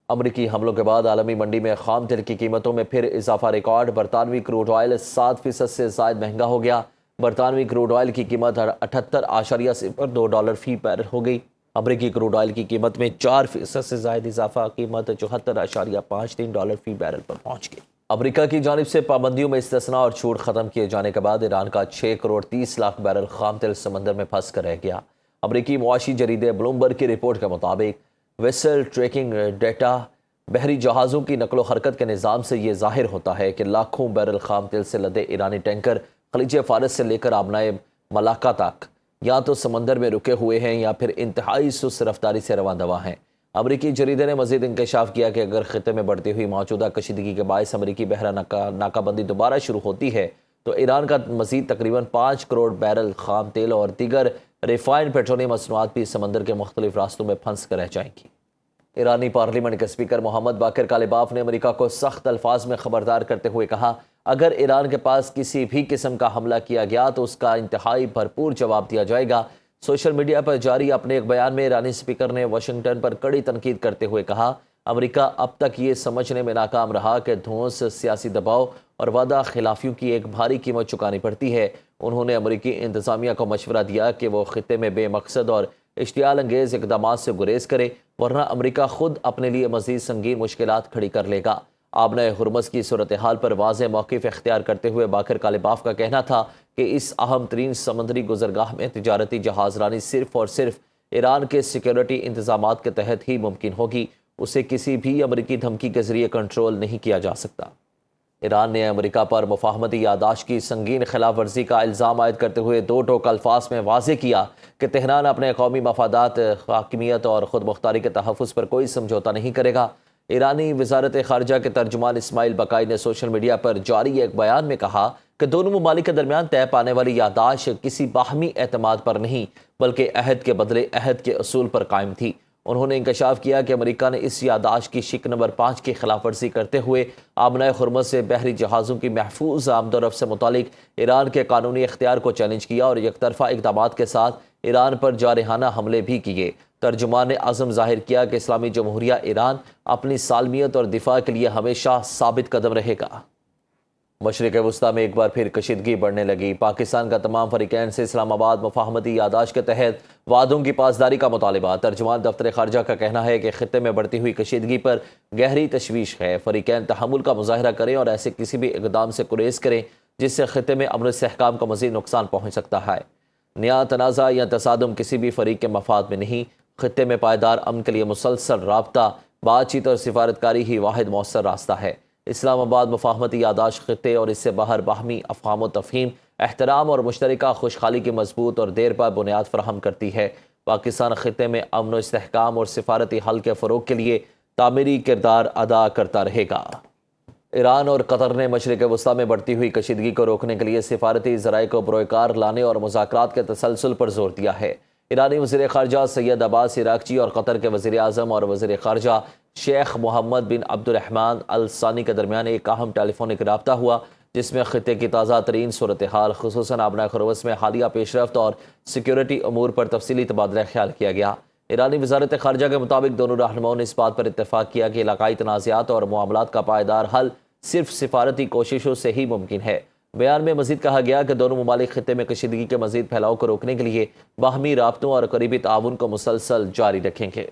امریکی حملوں کے بعد عالمی منڈی میں خام تیل کی قیمتوں میں پھر اضافہ ریکارڈ۔ برطانوی کروڈ آئل 7% سے زائد مہنگا ہو گیا۔ برطانوی کروڈ آئل کی قیمت 78.02 ڈالر فی بیرل ہو گئی۔ امریکی کروڈ آئل کی قیمت میں 4% سے زائد اضافہ، قیمت 74.53 ڈالر فی بیرل پر پہنچ گئی۔ امریکہ کی جانب سے پابندیوں میں استثناء اور چھوٹ ختم کیے جانے کے بعد ایران کا 6 کروڑ 30 لاکھ بیرل خام تیل سمندر میں پھنس کر رہ گیا۔ امریکی معاشی جریدے بلومبرگ کی رپورٹ کے مطابق ویسل ٹریکنگ ڈیٹا بحری جہازوں کی نقل و حرکت کے نظام سے یہ ظاہر ہوتا ہے کہ لاکھوں بیرل خام تیل سے لدے ایرانی ٹینکر خلیج فارس سے لے کر آبنائے ملاکا تک یا تو سمندر میں رکے ہوئے ہیں یا پھر انتہائی سست رفتاری سے رواں دواں ہیں۔ امریکی جریدے نے مزید انکشاف کیا کہ اگر خطے میں بڑھتی ہوئی موجودہ کشیدگی کے باعث امریکی بحرہ ناکہ بندی دوبارہ شروع ہوتی ہے تو ایران کا مزید تقریباً 5 کروڑ بیرل خام تیل اور دیگر ریفائنڈ پیٹرولیم مصنوعات بھی سمندر کے مختلف راستوں میں پھنس کر رہ جائیں گی۔ ایرانی پارلیمنٹ کے اسپیکر محمد باقر کالباف نے امریکہ کو سخت الفاظ میں خبردار کرتے ہوئے کہا، اگر ایران کے پاس کسی بھی قسم کا حملہ کیا گیا تو اس کا انتہائی بھرپور جواب دیا جائے گا۔ سوشل میڈیا پر جاری اپنے ایک بیان میں ایرانی اسپیکر نے واشنگٹن پر کڑی تنقید کرتے ہوئے کہا، امریکہ اب تک یہ سمجھنے میں ناکام رہا کہ دھونس، سیاسی دباؤ اور وعدہ خلافیوں کی ایک بھاری قیمت چکانی پڑتی ہے۔ انہوں نے امریکی انتظامیہ کو مشورہ دیا کہ وہ خطے میں بے مقصد اور اشتعال انگیز اقدامات سے گریز کرے، ورنہ امریکہ خود اپنے لیے مزید سنگین مشکلات کھڑی کر لے گا۔ آبنہ ہرمز کی صورتحال پر واضح موقف اختیار کرتے ہوئے باقر کالباف کا کہنا تھا کہ اس اہم ترین سمندری گزرگاہ میں تجارتی جہاز رانی صرف اور صرف ایران کے سیکیورٹی انتظامات کے تحت ہی ممکن ہوگی، اسے کسی بھی امریکی دھمکی کے ذریعے کنٹرول نہیں کیا جا سکتا۔ ایران نے امریکہ پر مفاہمتی یادداشت کی سنگین خلاف ورزی کا الزام عائد کرتے ہوئے دو ٹوک الفاظ میں واضح کیا کہ تہران اپنے قومی مفادات، حاکمیت اور خود مختاری کے تحفظ پر کوئی سمجھوتہ نہیں کرے گا۔ ایرانی وزارت خارجہ کے ترجمان اسماعیل بقائی نے سوشل میڈیا پر جاری ایک بیان میں کہا کہ دونوں ممالک کے درمیان طے پانے والی یادداشت کسی باہمی اعتماد پر نہیں بلکہ عہد کے بدلے عہد کے اصول پر قائم تھی۔ انہوں نے انکشاف کیا کہ امریکہ نے اس یادداشت کی شق نمبر 5 کی خلاف ورزی کرتے ہوئے آبنہ ہرمز سے بحری جہازوں کی محفوظ آمد و رفت سے متعلق ایران کے قانونی اختیار کو چیلنج کیا اور یک طرفہ اقدامات کے ساتھ ایران پر جارحانہ حملے بھی کیے۔ ترجمان نے عزم ظاہر کیا کہ اسلامی جمہوریہ ایران اپنی سالمیت اور دفاع کے لیے ہمیشہ ثابت قدم رہے گا۔ مشرق وسطیٰ میں ایک بار پھر کشیدگی بڑھنے لگی۔ پاکستان کا تمام فریقین سے اسلام آباد مفاہمتی یادداشت کے تحت وعدوں کی پاسداری کا مطالبہ۔ ترجمان دفتر خارجہ کا کہنا ہے کہ خطے میں بڑھتی ہوئی کشیدگی پر گہری تشویش ہے۔ فریقین تحمل کا مظاہرہ کریں اور ایسے کسی بھی اقدام سے گریز کریں جس سے خطے میں امن و استحکام کو مزید نقصان پہنچ سکتا ہے۔ نیا تنازع یا تصادم کسی بھی فریق کے مفاد میں نہیں۔ خطے میں پائیدار امن کے لیے مسلسل رابطہ، بات چیت اور سفارتکاری ہی واحد مؤثر راستہ ہے۔ اسلام آباد مفاہمتی یادداشت خطے اور اس سے باہر باہمی افہام و تفہیم، احترام اور مشترکہ خوشحالی کی مضبوط اور دیر پا بنیاد فراہم کرتی ہے۔ پاکستان خطے میں امن و استحکام اور سفارتی حل کے فروغ کے لیے تعمیری کردار ادا کرتا رہے گا۔ ایران اور قطر نے مشرق وسطیٰ میں بڑھتی ہوئی کشیدگی کو روکنے کے لیے سفارتی ذرائع کو بروئے کار لانے اور مذاکرات کے تسلسل پر زور دیا ہے۔ ایرانی وزیر خارجہ سید عباس عراقچی اور قطر کے وزیر اعظم اور وزیر خارجہ شیخ محمد بن عبد الرحمن ال ثانی کے درمیان ایک اہم ٹیلی فونک رابطہ ہوا جس میں خطے کی تازہ ترین صورتحال، خصوصاً آبنہ ہرمز میں حالیہ پیش رفت اور سیکیورٹی امور پر تفصیلی تبادلہ خیال کیا گیا۔ ایرانی وزارت خارجہ کے مطابق دونوں رہنماؤں نے اس بات پر اتفاق کیا کہ علاقائی تنازعات اور معاملات کا پائیدار حل صرف سفارتی کوششوں سے ہی ممکن ہے۔ بیان میں مزید کہا گیا کہ دونوں ممالک خطے میں کشیدگی کے مزید پھیلاؤ کو روکنے کے لیے باہمی رابطوں اور قریبی تعاون کو مسلسل جاری رکھیں گے۔